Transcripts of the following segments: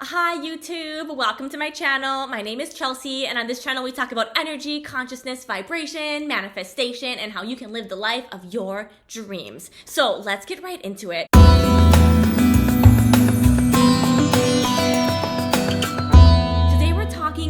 Hi YouTube, welcome to my channel. My name is Chelsea, and on this channel we talk about energy, consciousness, vibration, manifestation, and how you can live the life of your dreams. So let's get right into it.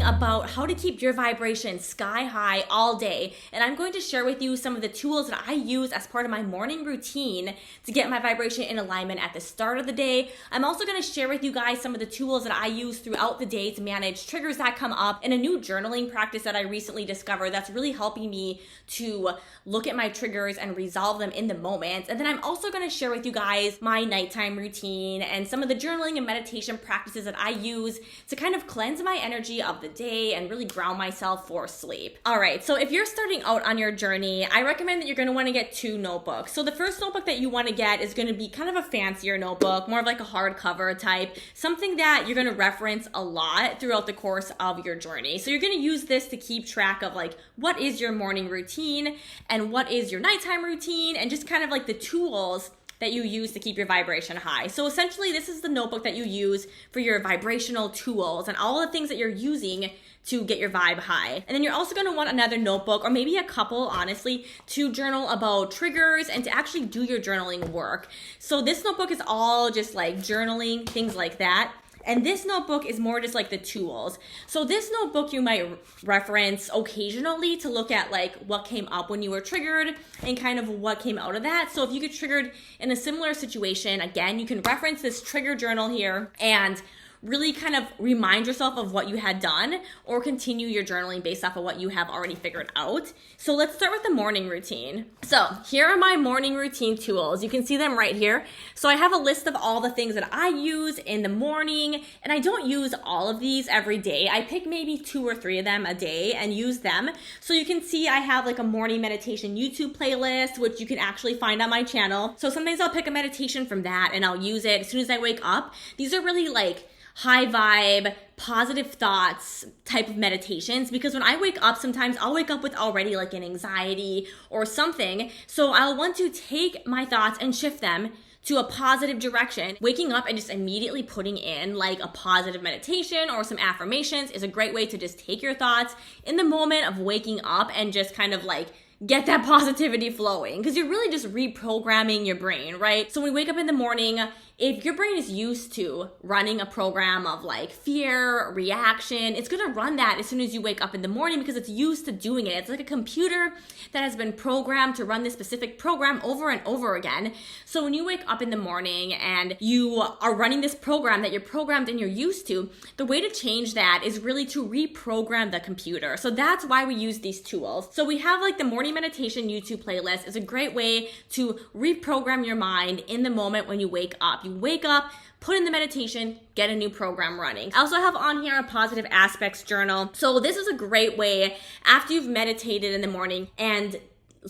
About how to keep your vibration sky high all day, and I'm going to share with you some of the tools that I use as part of my morning routine to get my vibration in alignment at the start of the day. I'm also going to share with you guys some of the tools that I use throughout the day to manage triggers that come up, and a new journaling practice that I recently discovered that's really helping me to look at my triggers and resolve them in the moment. And then I'm also going to share with you guys my nighttime routine and some of the journaling and meditation practices that I use to kind of cleanse my energy of the day and really ground myself for sleep. All right, so if you're starting out on your journey, I recommend that you're going to want to get two notebooks. So the first notebook that you want to get is going to be kind of a fancier notebook, more of like a hardcover type, something that you're going to reference a lot throughout the course of your journey. So you're going to use this to keep track of like what is your morning routine and what is your nighttime routine, and just kind of like the tools that you use to keep your vibration high. So essentially, this is the notebook that you use for your vibrational tools and all the things that you're using to get your vibe high. And then you're also gonna want another notebook, or maybe a couple, honestly, to journal about triggers and to actually do your journaling work. So this notebook is all just like journaling, things like that. And this notebook is more just like the tools. So this notebook you might reference occasionally to look at like what came up when you were triggered and kind of what came out of that. So if you get triggered in a similar situation, again, you can reference this trigger journal here and really kind of remind yourself of what you had done, or continue your journaling based off of what you have already figured out. So let's start with the morning routine. So here are my morning routine tools. You can see them right here. So I have a list of all the things that I use in the morning, and I don't use all of these every day. I pick maybe 2 or 3 of them a day and use them. So you can see I have like a morning meditation YouTube playlist, which you can actually find on my channel. So sometimes I'll pick a meditation from that and I'll use it as soon as I wake up. These are really like high vibe, positive thoughts type of meditations, because when I wake up, sometimes I'll wake up with already like an anxiety or something. So I'll want to take my thoughts and shift them to a positive direction. Waking up and just immediately putting in like a positive meditation or some affirmations is a great way to just take your thoughts in the moment of waking up and just kind of like get that positivity flowing, because you're really just reprogramming your brain, right? So when we wake up in the morning, if your brain is used to running a program of like fear, reaction, it's gonna run that as soon as you wake up in the morning because it's used to doing it. It's like a computer that has been programmed to run this specific program over and over again. So when you wake up in the morning and you are running this program that you're programmed and you're used to, the way to change that is really to reprogram the computer. So that's why we use these tools. So we have like the morning meditation YouTube playlist is a great way to reprogram your mind in the moment when you wake up. You wake up, put in the meditation, get a new program running. I also have on here a positive aspects journal. So this is a great way after you've meditated in the morning and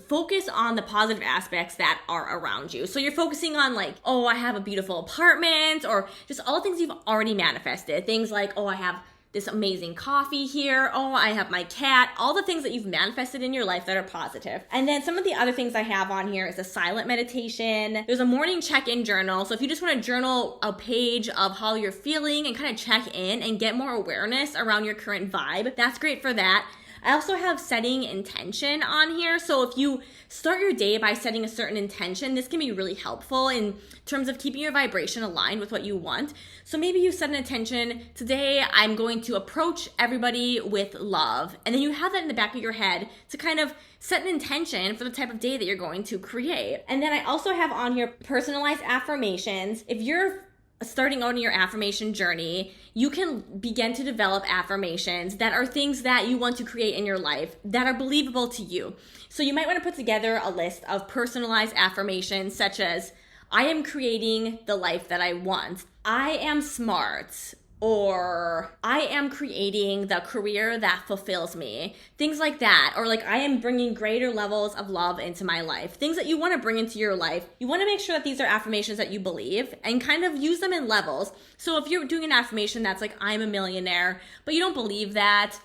focus on the positive aspects that are around you. So you're focusing on like, oh, I have a beautiful apartment, or just all the things you've already manifested. Things like, oh, I have this amazing coffee here. Oh, I have my cat. All the things that you've manifested in your life that are positive. And then some of the other things I have on here is a silent meditation. There's a morning check-in journal. So if you just want to journal a page of how you're feeling and kind of check in and get more awareness around your current vibe, that's great for that. I also have setting intention on here. So if you start your day by setting a certain intention, this can be really helpful in terms of keeping your vibration aligned with what you want. So maybe you set an intention, today I'm going to approach everybody with love. And then you have that in the back of your head to kind of set an intention for the type of day that you're going to create. And then I also have on here personalized affirmations. If you're starting out in your affirmation journey, you can begin to develop affirmations that are things that you want to create in your life that are believable to you. So you might want to put together a list of personalized affirmations such as, I am creating the life that I want. I am smart. Or I am creating the career that fulfills me. Things like that. Or like, I am bringing greater levels of love into my life. Things that you want to bring into your life. You want to make sure that these are affirmations that you believe and kind of use them in levels. So if you're doing an affirmation that's like, I'm a millionaire, but you don't believe that,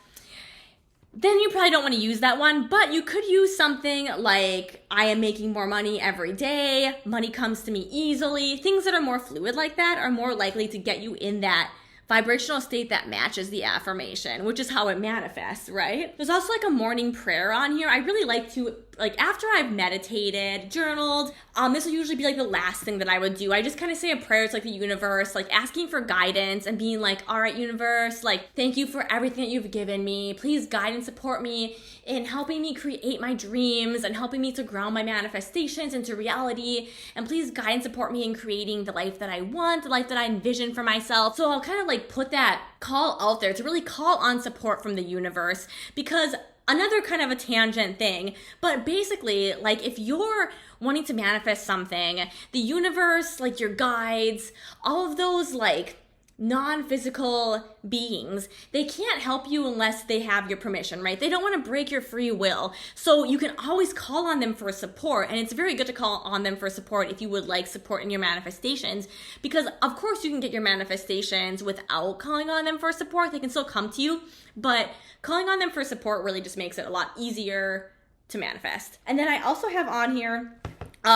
then you probably don't want to use that one. But you could use something like, I am making more money every day. Money comes to me easily. Things that are more fluid like that are more likely to get you in that vibrational state that matches the affirmation, which is how it manifests, right? There's also like a morning prayer on here. I really like to, like after I've meditated, journaled, this will usually be like the last thing that I would do. I just kind of say a prayer to like the universe, like asking for guidance and being like, all right, universe, like thank you for everything that you've given me. Please guide and support me in helping me create my dreams and helping me to ground my manifestations into reality. And please guide and support me in creating the life that I want, the life that I envision for myself. So I'll kind of like put that call out there to really call on support from the universe, because another kind of a tangent thing, but basically, like if you're wanting to manifest something, the universe, like your guides, all of those like non-physical beings, they can't help you unless they have your permission, right? They don't want to break your free will. So you can always call on them for support. And it's very good to call on them for support if you would like support in your manifestations, because of course you can get your manifestations without calling on them for support. They can still come to you, but calling on them for support really just makes it a lot easier to manifest. And then I also have on here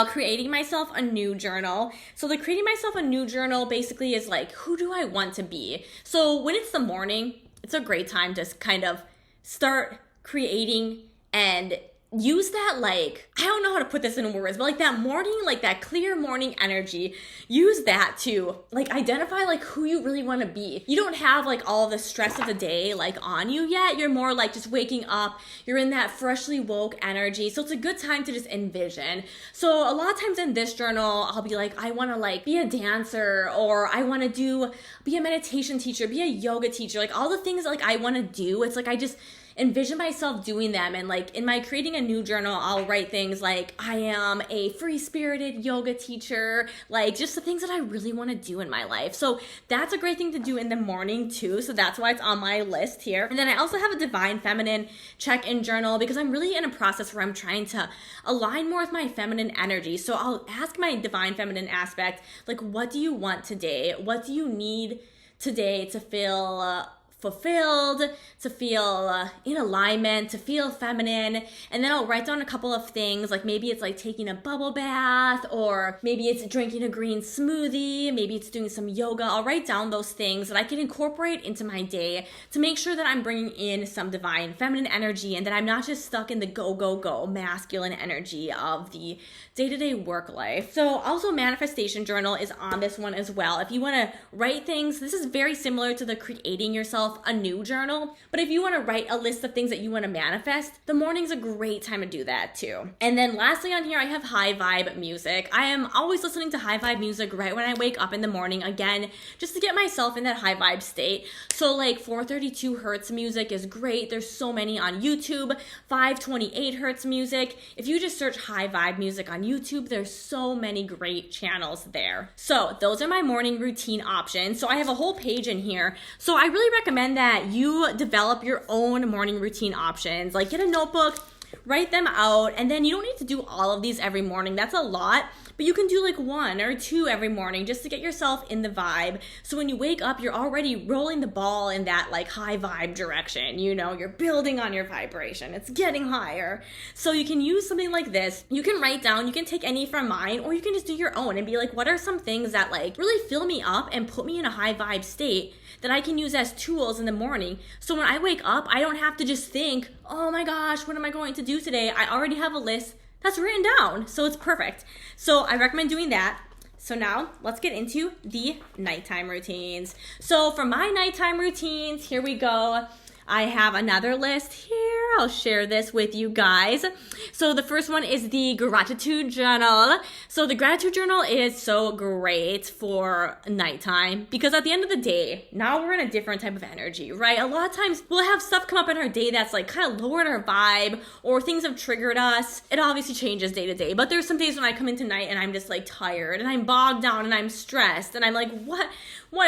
creating myself a new journal. So the creating myself a new journal basically is like, who do I want to be? So when it's the morning, it's a great time to kind of start creating and use that, like, I don't know how to put this in words, but like that morning, like that clear morning energy, use that to like identify like who you really want to be. You don't have like all the stress of the day like on you yet. You're more like just waking up. You're in that freshly woke energy. So it's a good time to just envision. So a lot of times in this journal, I'll be like, I want to like be a dancer, or I want to be a meditation teacher, be a yoga teacher, like all the things that, like I want to do. It's like I just envision myself doing them. And like in my creating a new journal, I'll write things like, I am a free-spirited yoga teacher, like just the things that I really want to do in my life. So that's a great thing to do in the morning too. So that's why it's on my list here. And then I also have a divine feminine check-in journal, because I'm really in a process where I'm trying to align more with my feminine energy. So I'll ask my divine feminine aspect, like, what do you want today? What do you need today to feel fulfilled, to feel in alignment, to feel feminine? And then I'll write down a couple of things, like maybe it's like taking a bubble bath, or maybe it's drinking a green smoothie, maybe it's doing some yoga. I'll write down those things that I can incorporate into my day to make sure that I'm bringing in some divine feminine energy and that I'm not just stuck in the go, go, go masculine energy of the day-to-day work life. So also manifestation journal is on this one as well. If you want to write things, this is very similar to the creating yourself a new journal, but if you want to write a list of things that you want to manifest, the morning's a great time to do that too. And then lastly on here, I have high vibe music. I am always listening to high vibe music right when I wake up in the morning, again, just to get myself in that high vibe state. So like 432 hertz music is great. There's so many on YouTube. 528 hertz music. If you just search high vibe music on YouTube, there's so many great channels there. So those are my morning routine options. So I have a whole page in here. So I really recommend that you develop your own morning routine options. Like get a notebook, write them out, and then you don't need to do all of these every morning. That's a lot, but you can do like 1 or 2 every morning just to get yourself in the vibe. So when you wake up, you're already rolling the ball in that like high vibe direction. You know, you're building on your vibration. It's getting higher. So you can use something like this. You can write down, you can take any from mine, or you can just do your own and be like, what are some things that like really fill me up and put me in a high vibe state that I can use as tools in the morning. So when I wake up, I don't have to just think, oh my gosh, what am I going to do today? I already have a list that's written down. So it's perfect. So I recommend doing that. So now let's get into the nighttime routines. So for my nighttime routines, here we go. I have another list here. I'll share this with you guys. So the first one is the gratitude journal. So the gratitude journal is so great for nighttime because at the end of the day, now we're in a different type of energy, right? A lot of times we'll have stuff come up in our day that's like kind of lowered our vibe or things have triggered us. It obviously changes day to day, but there's some days when I come in tonight and I'm just like tired and I'm bogged down and I'm stressed and I'm like, what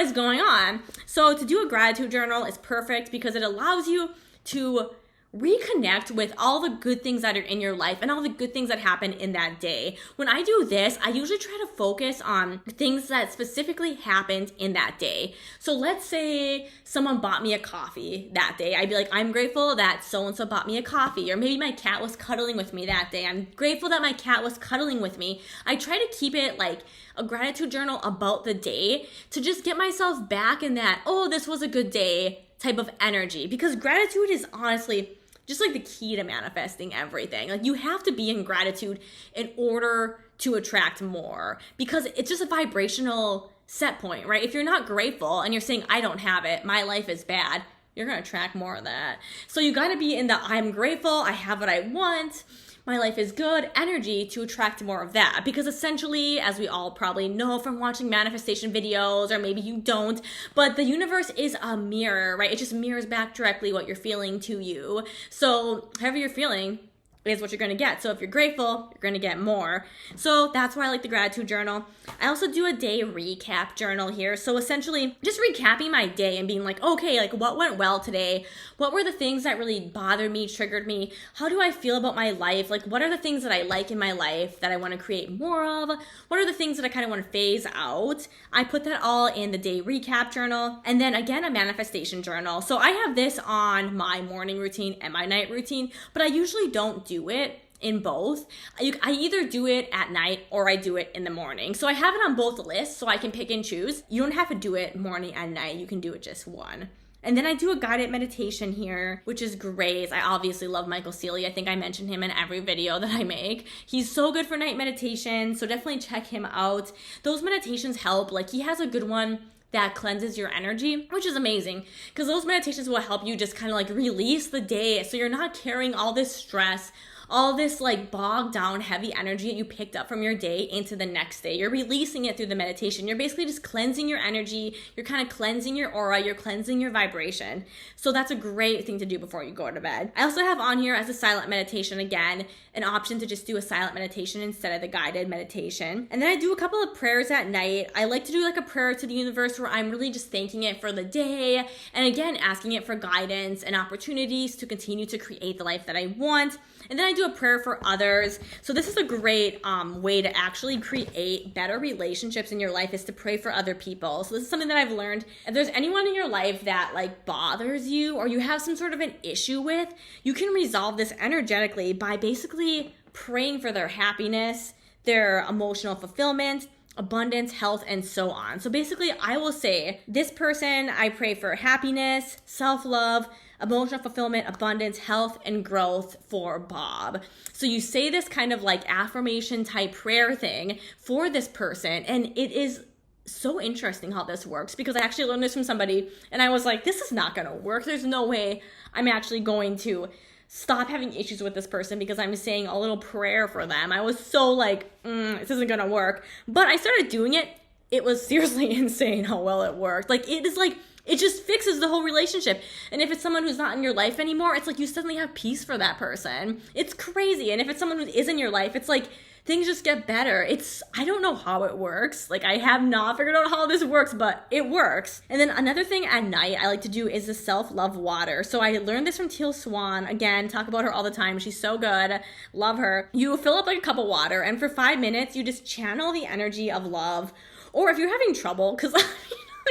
is going on? So to do a gratitude journal is perfect because it allows you to reconnect with all the good things that are in your life and all the good things that happen in that day. When I do this, I usually try to focus on things that specifically happened in that day. So let's say someone bought me a coffee that day. I'd be like, I'm grateful that so-and-so bought me a coffee. Or maybe my cat was cuddling with me that day. I'm grateful that my cat was cuddling with me. I try to keep it like a gratitude journal about the day to just get myself back in that, oh, this was a good day type of energy. Because gratitude is honestly just like the key to manifesting everything. Like you have to be in gratitude in order to attract more, because it's just a vibrational set point, right? If you're not grateful and you're saying, I don't have it, my life is bad, you're gonna attract more of that. So you gotta be in the I'm grateful, I have what I want, my life is good energy to attract more of that. Because essentially, as we all probably know from watching manifestation videos, or maybe you don't, but the universe is a mirror, right? It just mirrors back directly what you're feeling to you. So however you're feeling is what you're going to get. So if you're grateful, you're going to get more. So that's why I like the gratitude journal. I also do a day recap journal here. So essentially just recapping my day and being like, okay, like what went well today? What were the things that really bothered me, triggered me? How do I feel about my life? Like what are the things that I like in my life that I want to create more of? What are the things that I kind of want to phase out? I put that all in the day recap journal. And then again, a manifestation journal. So I have this on my morning routine and my night routine, but I usually don't do it in both. I either do it at night or I do it in the morning. So I have it on both lists so I can pick and choose. You don't have to do it morning and night. You can do it just one. And then I do a guided meditation here, which is great. I obviously love Michael Sealy. I think I mention him in every video that I make. He's so good for night meditation, so definitely check him out. Those meditations help. Like he has a good one that cleanses your energy, which is amazing because those meditations will help you just kind of like release the day so you're not carrying all this stress, all this like bogged down heavy energy that you picked up from your day into the next day. You're releasing it through the meditation. You're basically just cleansing your energy. You're kind of cleansing your aura. You're cleansing your vibration. So that's a great thing to do before you go to bed. I also have on here as a silent meditation, again, an option to just do a silent meditation instead of the guided meditation. And then I do a couple of prayers at night. I like to do like a prayer to the universe where I'm really just thanking it for the day. And again, asking it for guidance and opportunities to continue to create the life that I want. And then I do a prayer for others. So this is a great way to actually create better relationships in your life, is to pray for other people. So this is something that I've learned. If there's anyone in your life that like bothers you or you have some sort of an issue with, you can resolve this energetically by basically praying for their happiness, their emotional fulfillment, abundance, health, and so on. So basically I will say, this person, I pray for happiness, self-love, emotional fulfillment, abundance, health, and growth for Bob. So you say this kind of like affirmation type prayer thing for this person, and it is so interesting how this works, because I actually learned this from somebody and I was like, this is not gonna work. There's no way I'm actually going to stop having issues with this person because I'm saying a little prayer for them. I was so like, this isn't gonna work. But I started doing it. It was seriously insane how well it worked. Like it is like, it just fixes the whole relationship. And if it's someone who's not in your life anymore, it's like you suddenly have peace for that person. It's crazy. And if it's someone who is in your life, it's like things just get better. I don't know how it works. Like I have not figured out how this works, but it works. And then another thing at night I like to do is the self-love water. So I learned this from Teal Swan. Again, talk about her all the time. She's so good. Love her. You fill up like a cup of water, and for 5 minutes, you just channel the energy of love. Or if you're having trouble, because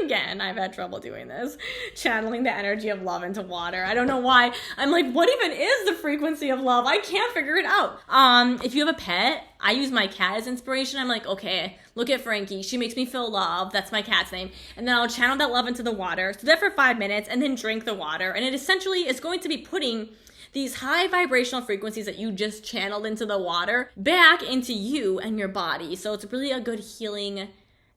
again, I've had trouble doing this, channeling the energy of love into water. I don't know why. I'm like, what even is the frequency of love? I can't figure it out. If you have a pet, I use my cat as inspiration. I'm like, okay, look at Frankie. She makes me feel love. That's my cat's name. And then I'll channel that love into the water. So that for 5 minutes, and then drink the water. And it essentially is going to be putting these high vibrational frequencies that you just channeled into the water back into you and your body. So it's really a good healing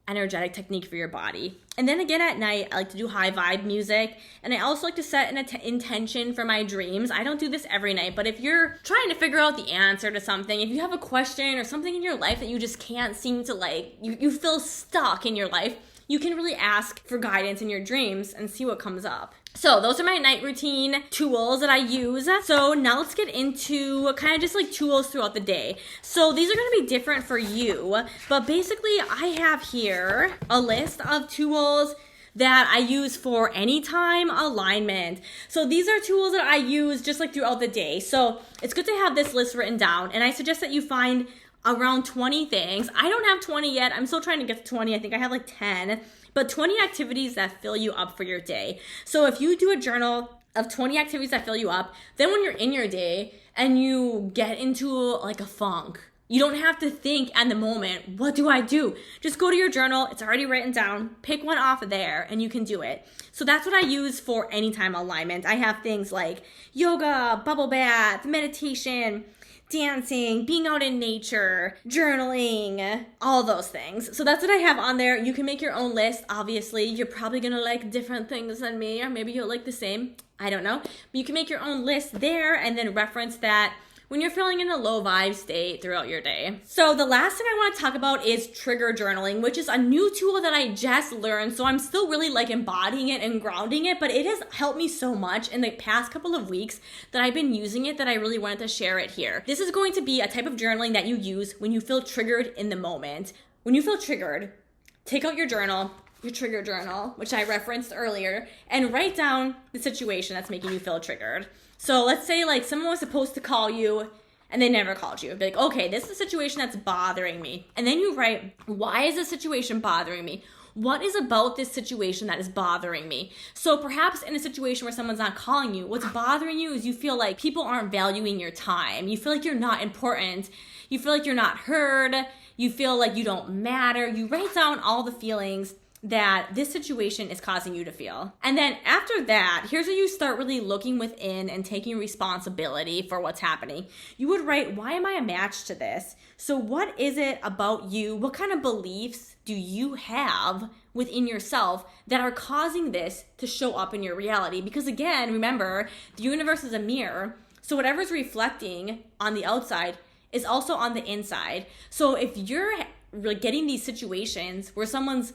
energetic technique for your body. And then again at night, I like to do high vibe music. And I also like to set an intention for my dreams. I don't do this every night, but if you're trying to figure out the answer to something, if you have a question or something in your life that you just can't seem to like, you feel stuck in your life, you can really ask for guidance in your dreams and see what comes up. So those are my night routine tools that I use. So now let's get into kind of just like tools throughout the day. So these are going to be different for you, but basically I have here a list of tools that I use for anytime alignment. So these are tools that I use just like throughout the day. So it's good to have this list written down, and I suggest that you find around 20 things. I don't have 20 yet. I'm still trying to get to 20. I think I have like 10, but 20 activities that fill you up for your day. So if you do a journal of 20 activities that fill you up, then when you're in your day and you get into like a funk, you don't have to think at the moment, what do I do? Just go to your journal. It's already written down. Pick one off of there and you can do it. So that's what I use for anytime alignment. I have things like yoga, bubble bath, meditation, dancing, being out in nature, journaling, all those things. So that's what I have on there. You can make your own list. Obviously, you're probably going to like different things than me, or maybe you'll like the same. I don't know. But you can make your own list there and then reference that when you're feeling in a low vibe state throughout your day. So the last thing I want to talk about is trigger journaling, which is a new tool that I just learned. So I'm still really like embodying it and grounding it, but it has helped me so much in the past couple of weeks that I've been using it that I really wanted to share it here. This is going to be a type of journaling that you use when you feel triggered in the moment. When you feel triggered, take out your journal, your trigger journal, which I referenced earlier, and write down the situation that's making you feel triggered. So let's say like someone was supposed to call you and they never called you. Be like, okay, this is a situation that's bothering me. And then you write, why is this situation bothering me? What is about this situation that is bothering me? So perhaps in a situation where someone's not calling you, what's bothering you is you feel like people aren't valuing your time. You feel like you're not important. You feel like you're not heard. You feel like you don't matter. You write down all the feelings that this situation is causing you to feel. And then after that, here's where you start really looking within and taking responsibility for what's happening. You would write, why am I a match to this? So what is it about you? What kind of beliefs do you have within yourself that are causing this to show up in your reality? Because again, remember, the universe is a mirror. So whatever's reflecting on the outside is also on the inside. So if you're getting these situations where someone's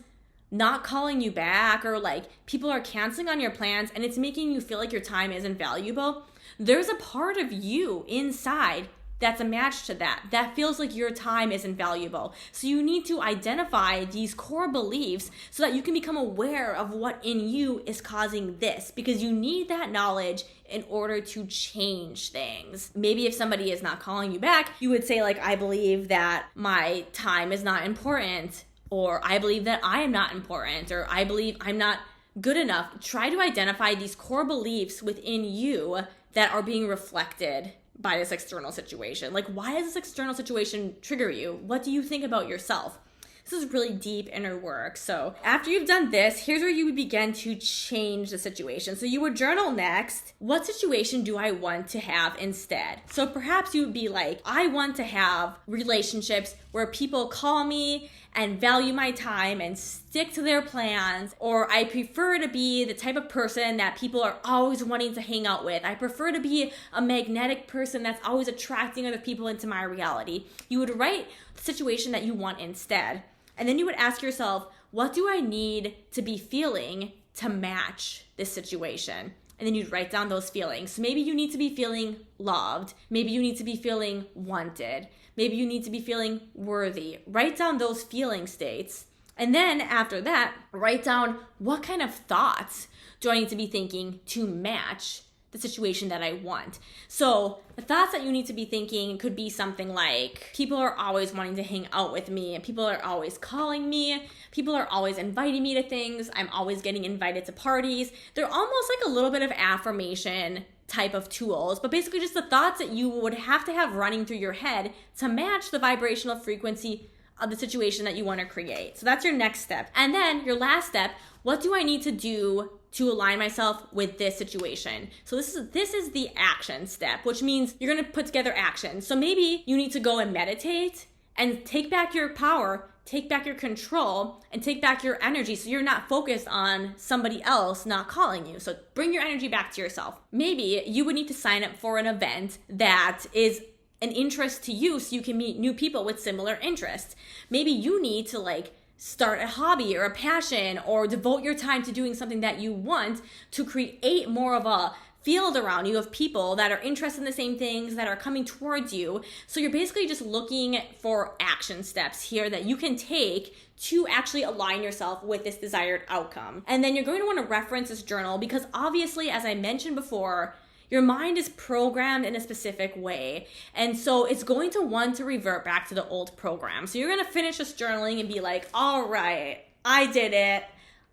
not calling you back, or like people are canceling on your plans and it's making you feel like your time isn't valuable, there's a part of you inside that's a match to that feels like your time isn't valuable. So you need to identify these core beliefs so that you can become aware of what in you is causing this, because you need that knowledge in order to change things. Maybe if somebody is not calling you back, you would say like, I believe that my time is not important, or I believe that I am not important, or I believe I'm not good enough. Try to identify these core beliefs within you that are being reflected by this external situation. Like, why does this external situation trigger you? What do you think about yourself? This is really deep inner work. So after you've done this, here's where you would begin to change the situation. So you would journal next, what situation do I want to have instead? So perhaps you would be like, I want to have relationships where people call me and value my time and stick to their plans, or I prefer to be the type of person that people are always wanting to hang out with. I prefer to be a magnetic person that's always attracting other people into my reality. You would write the situation that you want instead. And then you would ask yourself, what do I need to be feeling to match this situation? And then you'd write down those feelings. So maybe you need to be feeling loved. Maybe you need to be feeling wanted. Maybe you need to be feeling worthy. Write down those feeling states. And then after that, write down what kind of thoughts do I need to be thinking to match the situation that I want. So the thoughts that you need to be thinking could be something like, people are always wanting to hang out with me, people are always calling me, people are always inviting me to things, I'm always getting invited to parties. They're almost like a little bit of affirmation type of tools, but basically just the thoughts that you would have to have running through your head to match the vibrational frequency of the situation that you want to create. So that's your next step. And then your last step, what do I need to do to align myself with this situation? So this is the action step, which means you're going to put together action. So maybe you need to go and meditate and take back your power, take back your control, and take back your energy so you're not focused on somebody else not calling you. So bring your energy back to yourself. Maybe you would need to sign up for an event that is an interest to you so you can meet new people with similar interests. Maybe you need to start a hobby or a passion, or devote your time to doing something that you want to create more of a field around you of people that are interested in the same things, that are coming towards you. So you're basically just looking for action steps here that you can take to actually align yourself with this desired outcome. And then you're going to want to reference this journal because obviously, as I mentioned before, your mind is programmed in a specific way. And so it's going to want to revert back to the old program. So you're going to finish this journaling and be like, all right, I did it.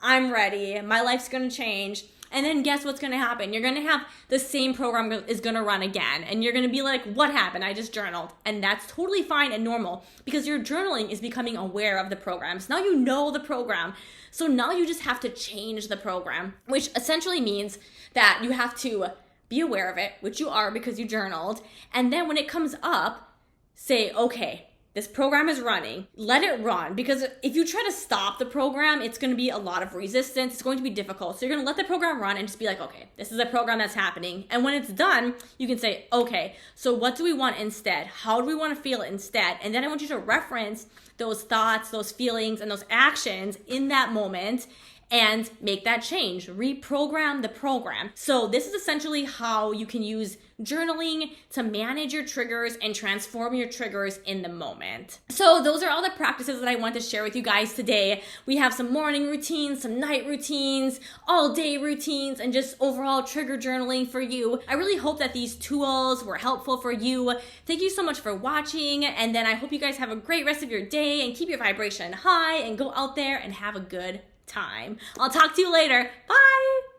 I'm ready. My life's going to change. And then guess what's going to happen? You're going to have the same program is going to run again. And you're going to be like, what happened? I just journaled. And that's totally fine and normal because your journaling is becoming aware of the program. So now you know the program. So now you just have to change the program, which essentially means that you have to be aware of it, which you are because you journaled. And then when it comes up, say, okay, this program is running. Let it run, because if you try to stop the program, it's going to be a lot of resistance. It's going to be difficult. So you're going to let the program run and just be like, okay, this is a program that's happening. And when it's done, you can say, okay, so what do we want instead? How do we want to feel instead? And then I want you to reference those thoughts, those feelings, and those actions in that moment and make that change. Reprogram the program. So this is essentially how you can use journaling to manage your triggers and transform your triggers in the moment. So those are all the practices that I want to share with you guys today. We have some morning routines, some night routines, all day routines, and just overall trigger journaling for you. I really hope that these tools were helpful for you. Thank you so much for watching. And then I hope you guys have a great rest of your day and keep your vibration high and go out there and have a good time. I'll talk to you later. Bye.